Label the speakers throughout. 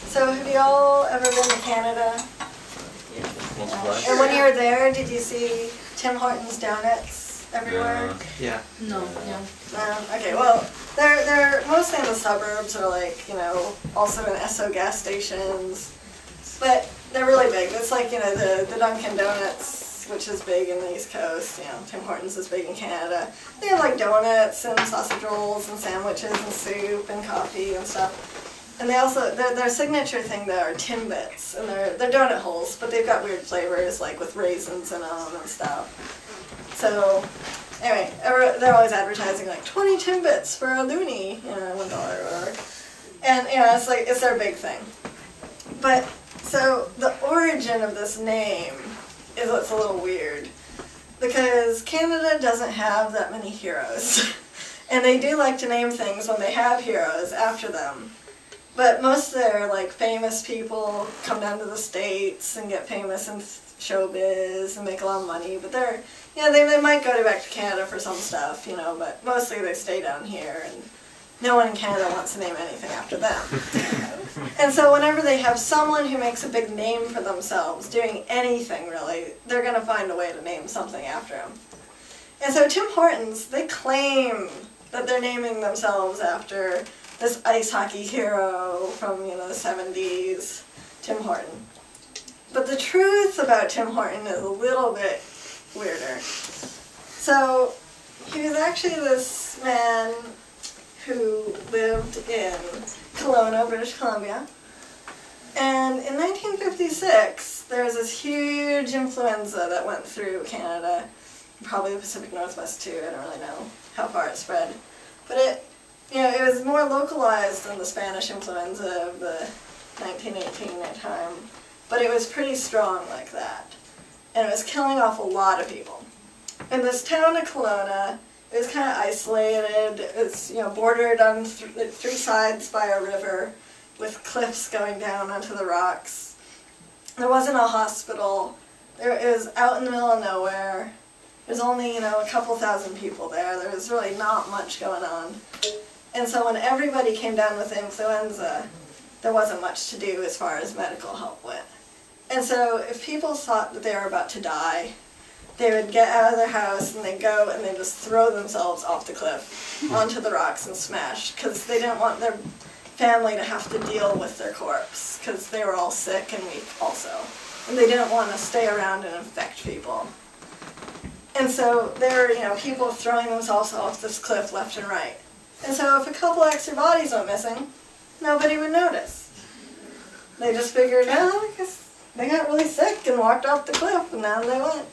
Speaker 1: So have you all ever been to Canada?
Speaker 2: Yeah.
Speaker 1: And when you were there, did you see Tim Hortons donuts everywhere?
Speaker 2: Yeah.
Speaker 3: No.
Speaker 1: Okay, well, they're mostly in the suburbs or like, you know, also in Esso gas stations. But they're really big. It's like, you know, the Dunkin' Donuts, which is big in the East Coast, you know, Tim Hortons is big in Canada. They have like donuts and sausage rolls and sandwiches and soup and coffee and stuff. And they also, their signature thing there are Timbits, and they're donut holes, but they've got weird flavors, like with raisins in them and stuff. So, anyway, they're always advertising like 20 Timbits for a loonie, you know, $1 or whatever. And, you know, it's their big thing. But, so, the origin of this name is what's a little weird, because Canada doesn't have that many heroes. And they do like to name things when they have heroes after them. But most of their like famous people come down to the States and get famous in showbiz and make a lot of money. But they're, you know, they might go back to Canada for some stuff, you know, but mostly they stay down here, and no one in Canada wants to name anything after them. And so whenever they have someone who makes a big name for themselves doing anything really, they're going to find a way to name something after them. And so Tim Hortons, they claim that they're naming themselves after this ice hockey hero from, you know, the 70s, Tim Horton. But the truth about Tim Horton is a little bit weirder. So, he was actually this man who lived in Kelowna, British Columbia. And in 1956, there was this huge influenza that went through Canada, probably the Pacific Northwest too, I don't really know how far it spread. But it was more localized than the Spanish influenza of the 1918 time, but it was pretty strong like that. And it was killing off a lot of people. In this town of Kelowna, it was kind of isolated. It was, you know, bordered on three sides by a river with cliffs going down onto the rocks. There wasn't a hospital. It was out in the middle of nowhere. There's only, you know, a couple thousand people there. There was really not much going on. And so when everybody came down with influenza, there wasn't much to do as far as medical help went. And so if people thought that they were about to die, they would get out of their house and they'd go and they'd just throw themselves off the cliff onto the rocks and smash, because they didn't want their family to have to deal with their corpse, because they were all sick and weak also. And they didn't want to stay around and infect people. And so there were, you know, people throwing themselves off this cliff left and right. And so if a couple extra bodies went missing, nobody would notice. They just figured, oh, I guess they got really sick and walked off the cliff, and now they went.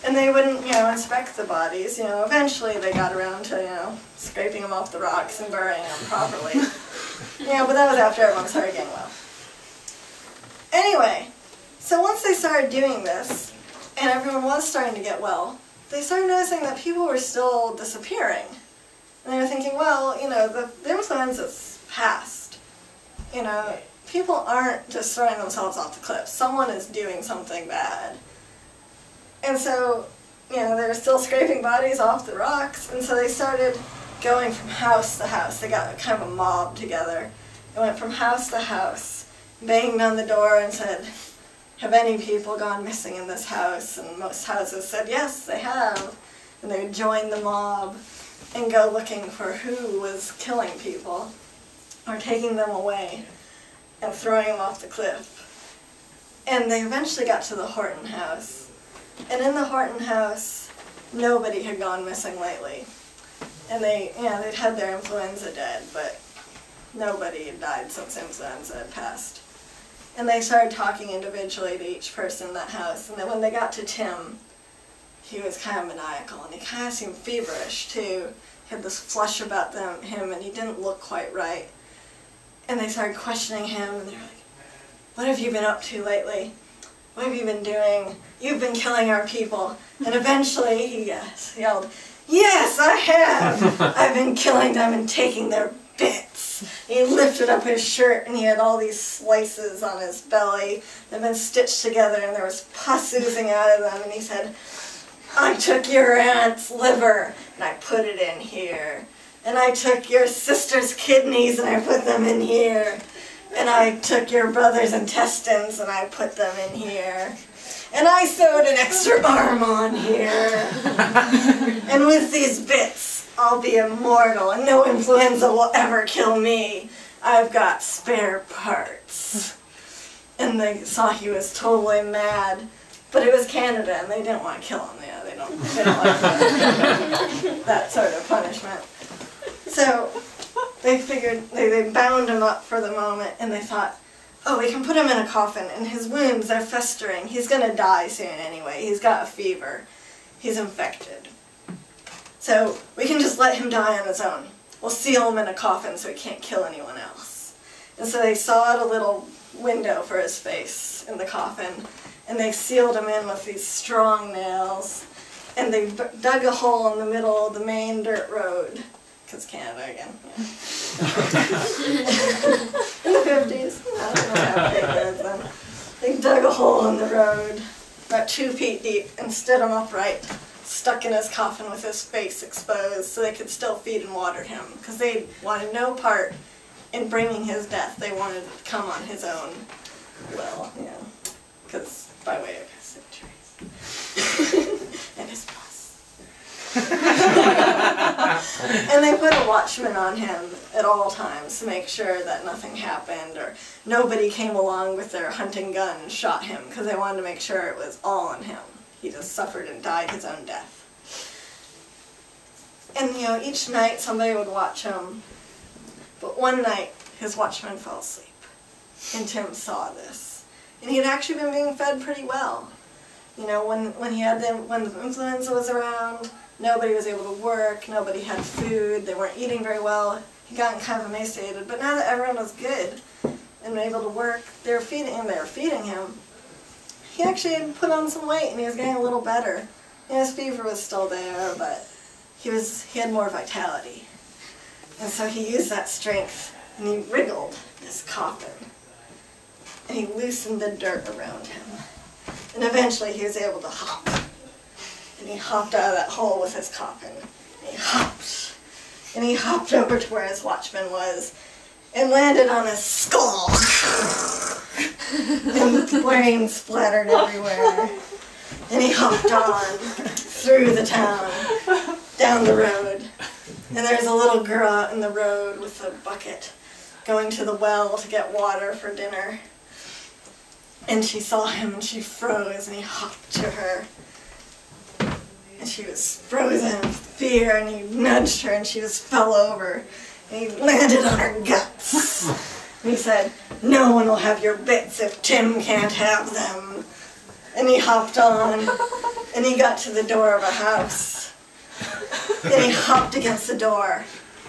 Speaker 1: And they wouldn't, you know, inspect the bodies. You know, eventually they got around to, you know, scraping them off the rocks and burying them properly. You know, but that was after everyone started getting well. Anyway, so once they started doing this, and everyone was starting to get well, they started noticing that people were still disappearing. And they were thinking, well, you know, the influenza's passed. You know, people aren't just throwing themselves off the cliff. Someone is doing something bad. And so, you know, they were still scraping bodies off the rocks, and so they started going from house to house. They got kind of a mob together. They went from house to house, banged on the door and said, have any people gone missing in this house? And most houses said, yes, they have. And they would join the mob and go looking for who was killing people or taking them away and throwing them off the cliff. And they eventually got to the Horton house. And in the Horton house, nobody had gone missing lately. And they, you know, they'd had their influenza dead, but nobody had died since influenza had passed. And they started talking individually to each person in that house. And then when they got to Tim, he was kind of maniacal, and he kind of seemed feverish too. He had this flush about him, and he didn't look quite right. And they started questioning him, and they were like, what have you been up to lately? What have you been doing? You've been killing our people. And eventually he yelled, yes, I have! I've been killing them and taking their bits. He lifted up his shirt, and he had all these slices on his belly that had been stitched together, and there was pus oozing out of them, and he said, I took your aunt's liver and I put it in here. And I took your sister's kidneys and I put them in here. And I took your brother's intestines and I put them in here. And I sewed an extra arm on here. And with these bits, I'll be immortal and no influenza will ever kill me. I've got spare parts. And they saw he was totally mad. But it was Canada and they didn't want to kill him. Yeah, they don't like that sort of punishment. So they figured, they bound him up for the moment and they thought, oh, we can put him in a coffin and his wounds are festering. He's going to die soon anyway. He's got a fever. He's infected. So we can just let him die on his own. We'll seal him in a coffin so he can't kill anyone else. And so they sawed a little window for his face in the coffin and they sealed him in with these strong nails and they dug a hole in the middle of the main dirt road. Because Canada again, yeah. In the 50s, I don't know how big it is then. They dug a hole in the road, about 2 feet deep, and stood him upright, stuck in his coffin with his face exposed so they could still feed and water him. Because they wanted no part in bringing his death. They wanted it to come on his own will, you know, because by way of his centuries. And his blood. And they put a watchman on him at all times to make sure that nothing happened or nobody came along with their hunting gun and shot him because they wanted to make sure it was all on him. He just suffered and died his own death. And you know, each night somebody would watch him, but one night his watchman fell asleep and Tim saw this. And he had actually been being fed pretty well. You know, when the influenza was around, nobody was able to work, nobody had food, they weren't eating very well. He got kind of emaciated, but now that everyone was good and able to work, they were feeding him. He actually had put on some weight and he was getting a little better. And his fever was still there, but he had more vitality. And so he used that strength and he wriggled this coffin. And he loosened the dirt around him. And eventually he was able to hop. And he hopped out of that hole with his coffin. And he hopped. And he hopped over to where his watchman was and landed on his skull. And brains splattered everywhere. And he hopped on through the town, down the road. And there's a little girl out in the road with a bucket going to the well to get water for dinner. And she saw him and she froze and he hopped to her. And she was frozen with fear and he nudged her and she just fell over. And he landed on her guts. And he said, "No one will have your bits if Tim can't have them." And he hopped on and he got to the door of a house. And he hopped against the door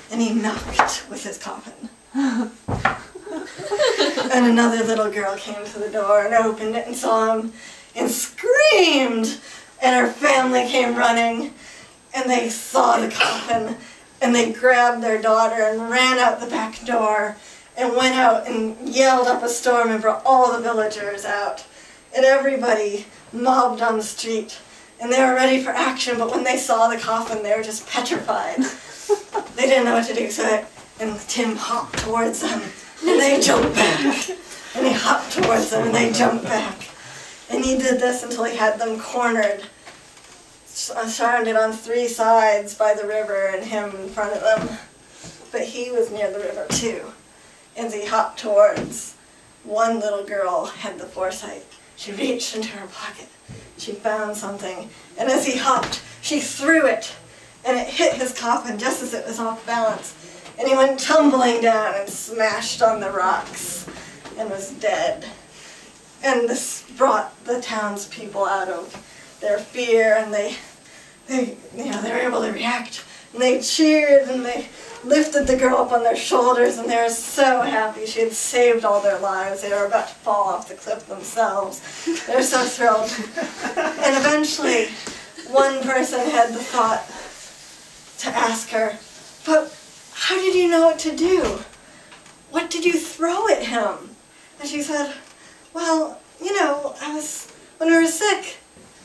Speaker 1: and he knocked with his coffin. And another little girl came to the door and opened it and saw him and screamed. And her family came running and they saw the coffin and they grabbed their daughter and ran out the back door and went out and yelled up a storm and brought all the villagers out. And everybody mobbed on the street and they were ready for action, but when they saw the coffin they were just petrified. They didn't know what to do, and Tim hopped towards them and they jumped back. And he hopped towards them and they jumped back. And he did this until he had them cornered, surrounded on 3 sides by the river and him in front of them. But he was near the river too. As he hopped towards, one little girl had the foresight. She reached into her pocket. She found something. And as he hopped, she threw it. And it hit his coffin just as it was off balance. And he went tumbling down and smashed on the rocks and was dead. And this brought the townspeople out of their fear, and they were able to react. And they cheered, and they lifted the girl up on their shoulders, and they were so happy. She had saved all their lives. They were about to fall off the cliff themselves. They were so thrilled. And eventually, one person had the thought to ask her, "But how did you know what to do? What did you throw at him?" And she said, "Well, you know, when we were sick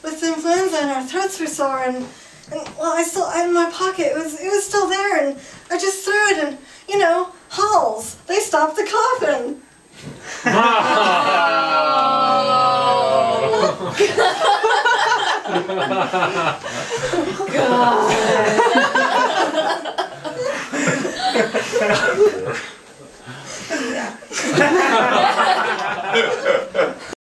Speaker 1: with influenza and our throats were sore and And well, in my pocket, it was still there, and I just threw it, and you know, Halls, they stopped the coffin.
Speaker 3: God.